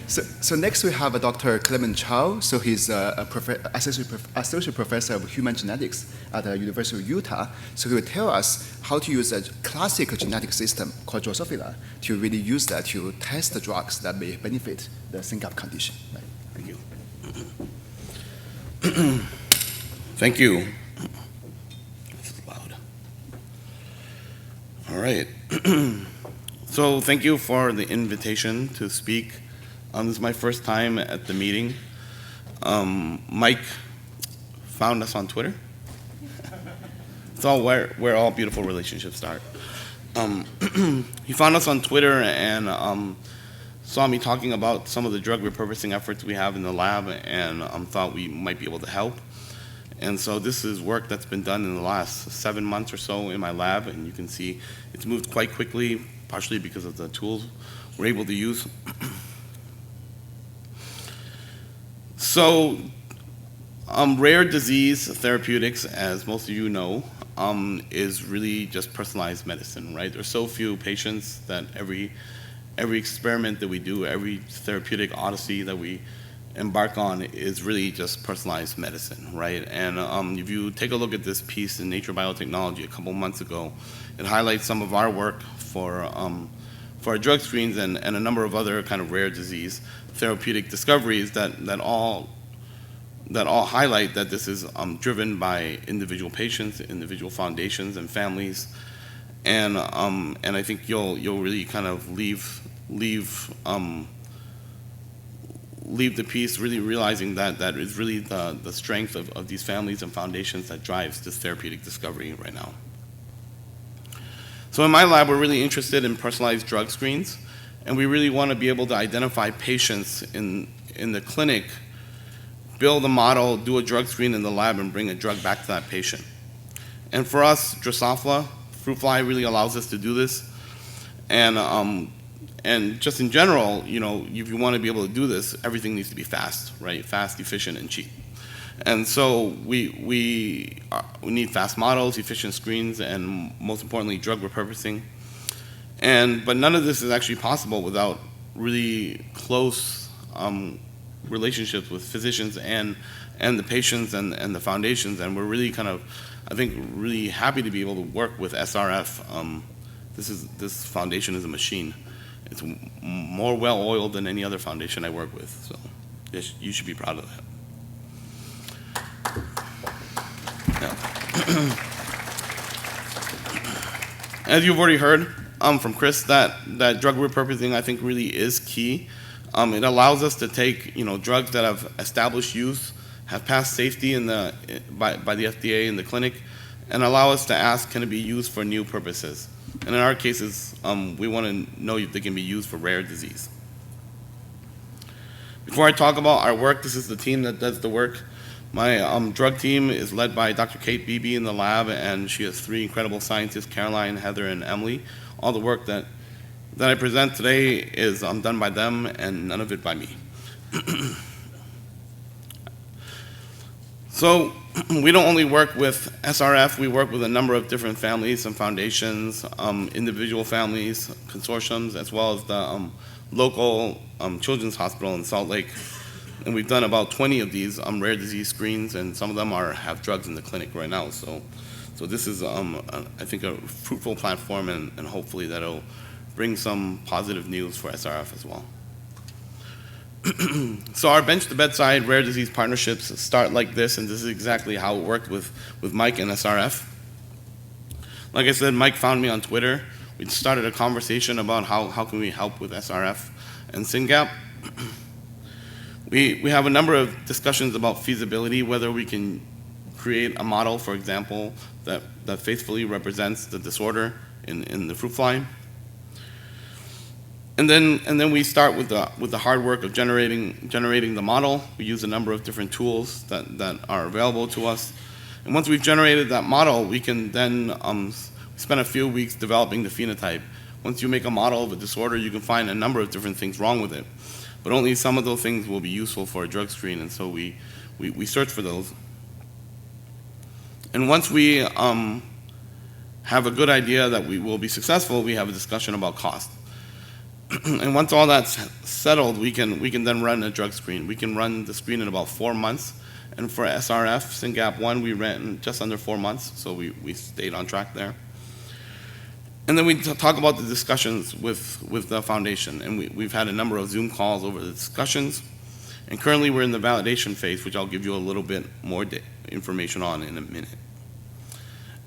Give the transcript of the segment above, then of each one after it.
So next we have Dr. CLEMENT CHOW. So he's associate professor of human genetics at the University of Utah. So he will tell us how to use a classic genetic system called Drosophila to really use that to test the drugs that may benefit the Syngap condition. Right. Thank you. Thank you. This is loud. All right. So thank you for the invitation to speak. This is my first time at the meeting. Mike found us on Twitter. It's all where all beautiful relationships start. He found us on Twitter and saw me talking about some of the drug repurposing efforts we have in the lab and thought we might be able to help. And so this is work that's been done in the last 7 months or so in my lab, and you can see it's moved quite quickly, partially because of the tools we're able to use. So rare disease therapeutics, as most of you know, is really just personalized medicine, right? There's so few patients that every experiment that we do, every therapeutic odyssey that we embark on is really just personalized medicine, right? And if you take a look at this piece in Nature Biotechnology a couple months ago, it highlights some of our work for our drug screens and a number of other kind of rare disease therapeutic discoveries that all highlight that this is driven by individual patients, individual foundations, and families, and I think you'll really kind of leave the piece really realizing that is really the strength of these families and foundations that drives this therapeutic discovery right now. So in my lab, we're really interested in personalized drug screens, and we really want to be able to identify patients in the clinic, build a model, do a drug screen in the lab, and bring a drug back to that patient. And for us, Drosophila, fruit fly, really allows us to do this. And just in general, you know, if you want to be able to do this, everything needs to be fast, right? Fast, efficient, and cheap. And so we need fast models, efficient screens, and most importantly, drug repurposing. But none of this is actually possible without really close relationships with physicians and the patients and the foundations. And we're really kind of, I think, really happy to be able to work with SRF. This foundation is a machine. It's more well-oiled than any other foundation I work with. So yes, you should be proud of that. As you've already heard from Chris, that drug repurposing I think really is key. It allows us to take drugs that have established use, have passed safety by the FDA in the clinic, and allow us to ask, can it be used for new purposes? And in our cases, we want to know if they can be used for rare disease. Before I talk about our work, this is the team that does the work. My drug team is led by Dr. Kate Beebe in the lab, and she has 3 incredible scientists, Caroline, Heather, and Emily. All the work that I present today is done by them, and none of it by me. So we don't only work with SRF, we work with a number of different families and foundations, individual families, consortiums, as well as the local children's hospital in Salt Lake. And we've done about 20 of these rare disease screens, and some of them have drugs in the clinic right now. So this is, I think, a fruitful platform, and hopefully that'll bring some positive news for SRF as well. So our bench-to-bedside rare disease partnerships start like this, and this is exactly how it worked with Mike and SRF. Like I said, Mike found me on Twitter. We started a conversation about how can we help with SRF and Syngap. We have a number of discussions about feasibility, whether we can create a model, for example, that faithfully represents the disorder in the fruit fly. And then we start with the hard work of generating the model. We use a number of different tools that are available to us. And once we've generated that model, we can then spend a few weeks developing the phenotype. Once you make a model of a disorder, you can find a number of different things wrong with it. But only some of those things will be useful for a drug screen, and so we search for those. And once we have a good idea that we will be successful, we have a discussion about cost. And once all that's settled, we can then run a drug screen. We can run the screen in about 4 months. And for SRF, Syngap 1, we ran just under 4 months, so we stayed on track there. And then we talk about the discussions with the foundation. And we've had a number of Zoom calls over the discussions. And currently we're in the validation phase, which I'll give you a little bit more information on in a minute.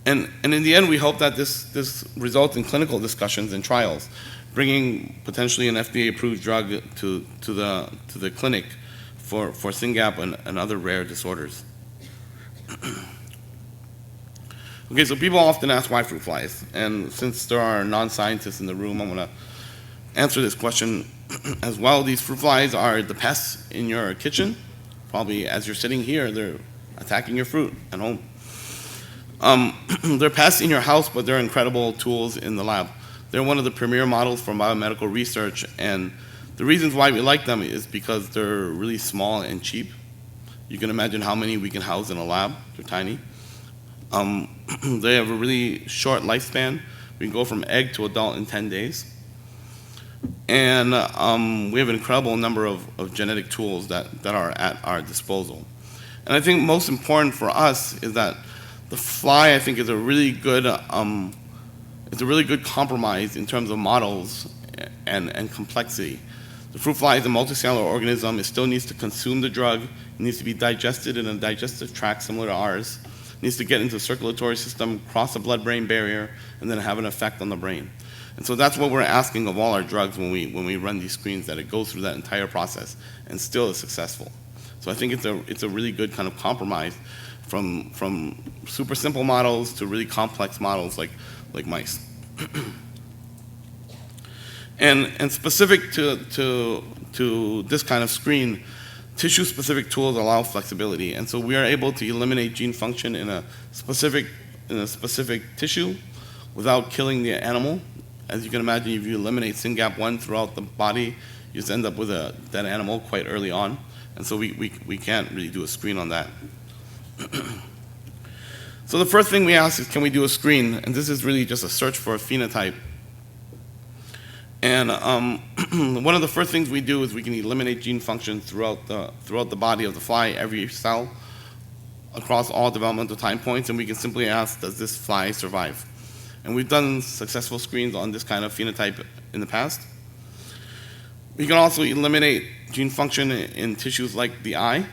And in the end, we hope that this results in clinical discussions and trials, bringing potentially an FDA-approved drug to the clinic for Syngap and other rare disorders. Okay, so people often ask why fruit flies, and since there are non-scientists in the room, I'm going to answer this question as well. These fruit flies are the pests in your kitchen. Probably as you're sitting here, they're attacking your fruit at home. They're pests in your house, but they're incredible tools in the lab. They're one of the premier models for biomedical research, and the reasons why we like them is because they're really small and cheap. You can imagine how many we can house in a lab. They're tiny. They have a really short lifespan. We can go from egg to adult in 10 days. And we have an incredible number of genetic tools that are at our disposal. And I think most important for us is that the fly, I think, is a really good compromise in terms of models and complexity. The fruit fly is a multicellular organism. It still needs to consume the drug. It needs to be digested in a digestive tract similar to ours. It needs to get into the circulatory system, cross the blood-brain barrier, and then have an effect on the brain. And so that's what we're asking of all our drugs when we run these screens, that it goes through that entire process and still is successful. So I think it's a really good kind of compromise from super simple models to really complex models like mice. And specific to this kind of screen, tissue-specific tools allow flexibility, and so we are able to eliminate gene function in a specific tissue without killing the animal. As you can imagine, if you eliminate Syngap1 throughout the body, you just end up with a dead animal quite early on, and so we can't really do a screen on that. So the first thing we ask is, can we do a screen? And this is really just a search for a phenotype. And one of the first things we do is we can eliminate gene function throughout the body of the fly, every cell, across all developmental time points, and we can simply ask, does this fly survive? And we've done successful screens on this kind of phenotype in the past. We can also eliminate gene function in tissues like the eye,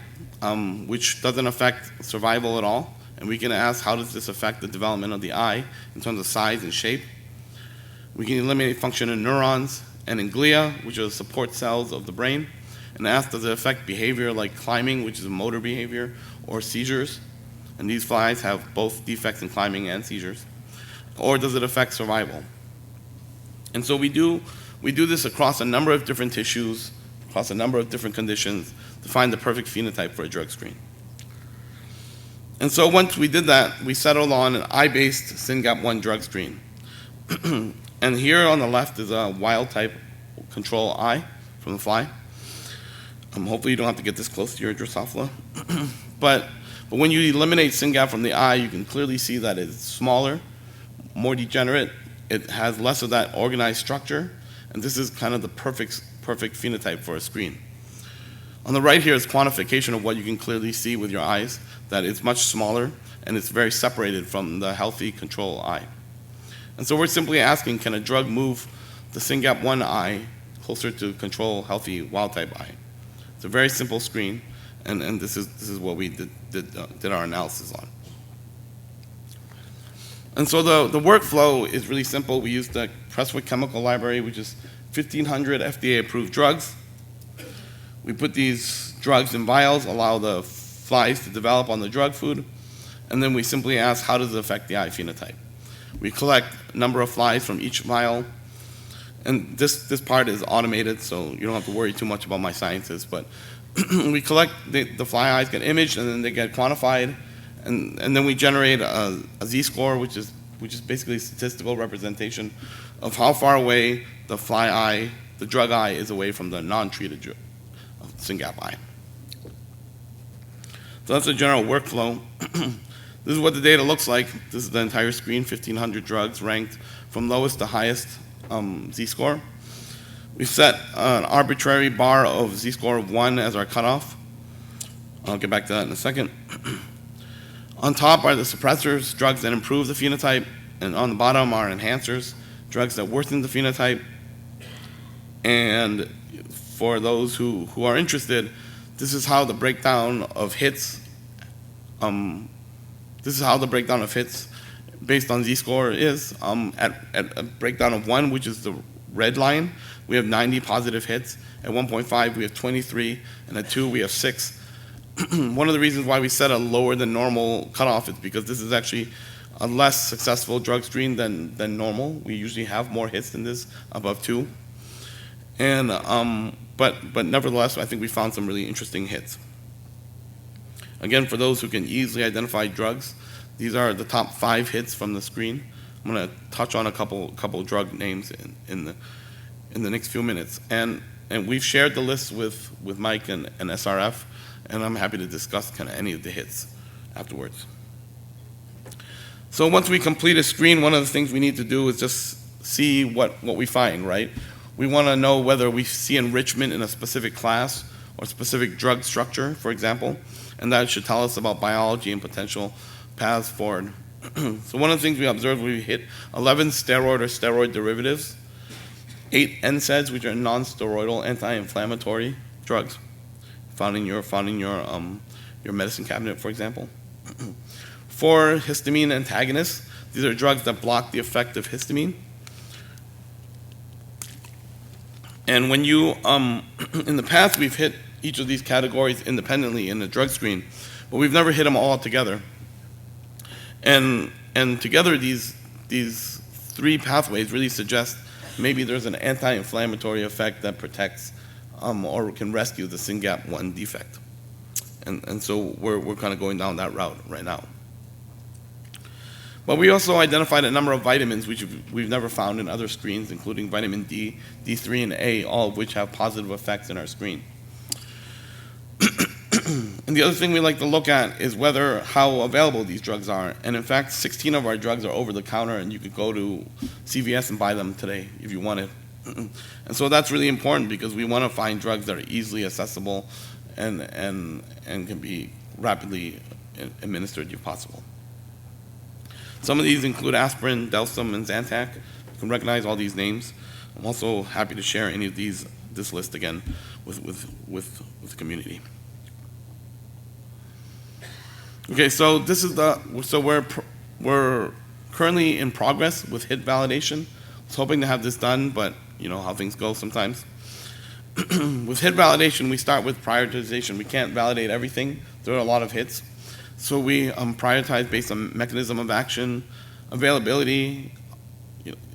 which doesn't affect survival at all. And we can ask, how does this affect the development of the eye in terms of size and shape? We can eliminate function in neurons and in glia, which are the support cells of the brain, and ask, does it affect behavior like climbing, which is a motor behavior, or seizures? And these flies have both defects in climbing and seizures. Or does it affect survival? And so we do this across a number of different tissues, across a number of different conditions, to find the perfect phenotype for a drug screen. And so once we did that, we settled on an eye-based Syngap1 drug screen. And here on the left is a wild-type control eye from the fly. Hopefully you don't have to get this close to your Drosophila. But when you eliminate Syngap from the eye, you can clearly see that it's smaller, more degenerate. It has less of that organized structure. And this is kind of the perfect phenotype for a screen. On the right here is quantification of what you can clearly see with your eyes, that it's much smaller and it's very separated from the healthy control eye. And so we're simply asking, can a drug move the Syngap1 eye closer to control healthy wild-type eye? It's a very simple screen, and this is what we did our analysis on. And so the workflow is really simple. We use the Presswick Chemical Library, which is 1,500 FDA-approved drugs. We put these drugs in vials, allow the flies to develop on the drug food, and then we simply ask, how does it affect the eye phenotype? We collect a number of flies from each vial, and this part is automated, so you don't have to worry too much about my sciences, but we collect, the fly eyes get imaged, and then they get quantified, and then we generate a z-score, which is basically a statistical representation of how far away the fly eye, the drug eye, is away from the non-treated Syngap eye. So that's the general workflow. This is what the data looks like. This is the entire screen, 1,500 drugs ranked from lowest to highest z-score. We set an arbitrary bar of z-score of 1 as our cutoff. I'll get back to that in a second. On top are the suppressors, drugs that improve the phenotype, and on the bottom are enhancers, drugs that worsen the phenotype. And for those who are interested, this is how the breakdown of hits based on z-score is. At a breakdown of 1, which is the red line, we have 90 positive hits. At 1.5, we have 23, and at 2, we have 6. One of the reasons why we set a lower than normal cutoff is because this is actually a less successful drug screen than normal. We usually have more hits than this, above 2. And but nevertheless, I think we found some really interesting hits. Again, for those who can easily identify drugs, these are the top 5 hits from the screen. I'm going to touch on a couple drug names in the next few minutes. And we've shared the list with Mike and SRF, and I'm happy to discuss kind of any of the hits afterwards. So once we complete a screen, one of the things we need to do is just see what we find, right? We want to know whether we see enrichment in a specific class or specific drug structure, for example, and that should tell us about biology and potential paths forward. So one of the things we observed, we hit 11 steroid or steroid derivatives, 8 NSAIDs, which are non-steroidal anti-inflammatory drugs, found in your medicine cabinet, for example. 4 histamine antagonists. These are drugs that block the effect of histamine. And when you, in the past, we've hit each of these categories independently in the drug screen, but we've never hit them all together. And together, these 3 pathways really suggest maybe there's an anti-inflammatory effect that protects or can rescue the SYNGAP1 defect. And so we're kind of going down that route right now. But we also identified a number of vitamins which we've never found in other screens, including vitamin D, D3, and A, all of which have positive effects in our screen. And the other thing we like to look at is how available these drugs are. And in fact, 16 of our drugs are over the counter, and you could go to CVS and buy them today if you wanted. And so that's really important because we want to find drugs that are easily accessible and can be rapidly administered if possible. Some of these include aspirin, Delsum, and Zantac. You can recognize all these names. I'm also happy to share any of this list again with the community. Okay, so we're currently in progress with hit validation. I was hoping to have this done, but you know how things go sometimes. With hit validation, we start with prioritization. We can't validate everything. There are a lot of hits. So we prioritize based on mechanism of action, availability,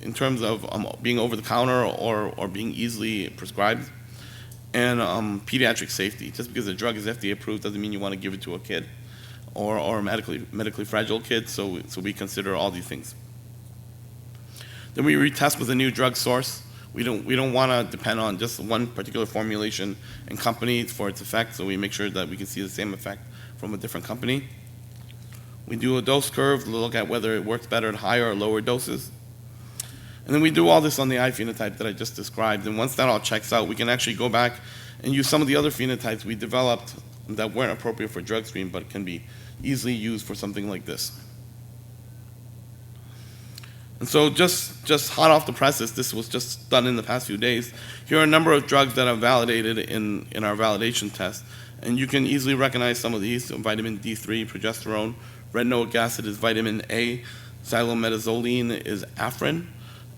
in terms of being over the counter or being easily prescribed, and pediatric safety. Just because the drug is FDA approved doesn't mean you want to give it to a kid or a medically fragile kid, so we consider all these things. Then we retest with a new drug source. We don't want to depend on just one particular formulation and company for its effect, so we make sure that we can see the same effect from a different company. We do a dose curve to look at whether it works better at higher or lower doses. And then we do all this on the eye phenotype that I just described. And once that all checks out, we can actually go back and use some of the other phenotypes we developed that weren't appropriate for drug screen but can be easily used for something like this. And so just hot off the presses, this was just done in the past few days. Here are a number of drugs that are validated in our validation test. And you can easily recognize some of these: vitamin D3, progesterone, retinoic acid is vitamin A, xylometazoline is Afrin,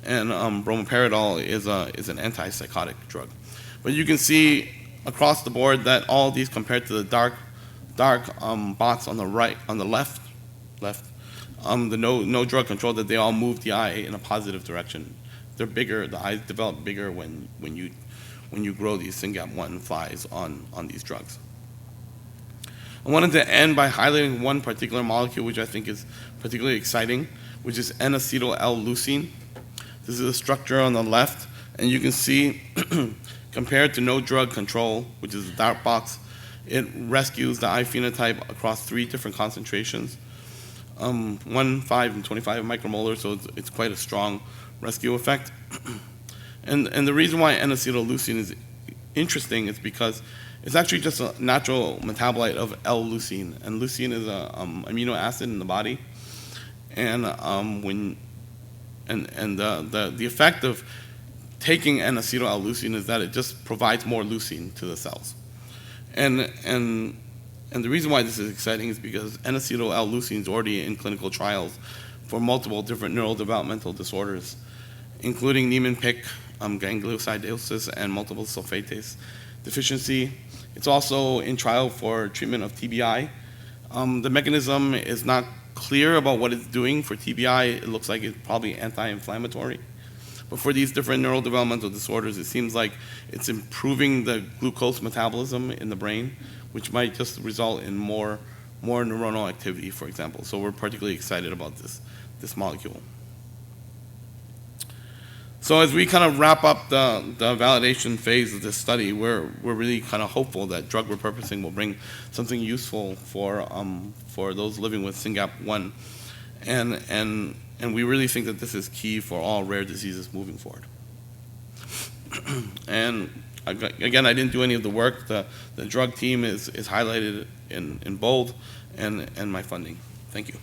and bromoperidol is an antipsychotic drug. But you can see across the board that all of these, compared to the dark box on the right, on the left, the no drug control, that they all move the eye in a positive direction. They're bigger. The eyes develop bigger when you grow these SYNGAP1 flies on these drugs. I wanted to end by highlighting one particular molecule which I think is particularly exciting, which is N-acetyl-L-leucine. This is a structure on the left, and you can see compared to no drug control, which is the dark box, it rescues the eye phenotype across 3 different concentrations, 1, 5, and 25 micromolar, so it's quite a strong rescue effect. And the reason why N-acetylleucine is interesting is because it's actually just a natural metabolite of L-leucine, and leucine is a amino acid in the body. And the effect of taking N-acetyl-L-leucine is that it just provides more leucine to the cells. And the reason why this is exciting is because N-acetyl-L-leucine is already in clinical trials for multiple different neurodevelopmental disorders, including Niemann-Pick, gangliosidosis, and multiple sulfatase deficiency. It's also in trial for treatment of TBI. The mechanism is not clear about what it's doing for TBI. It looks like it's probably anti-inflammatory. But for these different neurodevelopmental disorders, it seems like it's improving the glucose metabolism in the brain, which might just result in more neuronal activity, for example. So we're particularly excited about this molecule. So as we kind of wrap up the validation phase of this study, we're really kind of hopeful that drug repurposing will bring something useful for those living with SYNGAP1, and we really think that this is key for all rare diseases moving forward. And again, I didn't do any of the work. The drug team is highlighted in bold, and my funding. Thank you.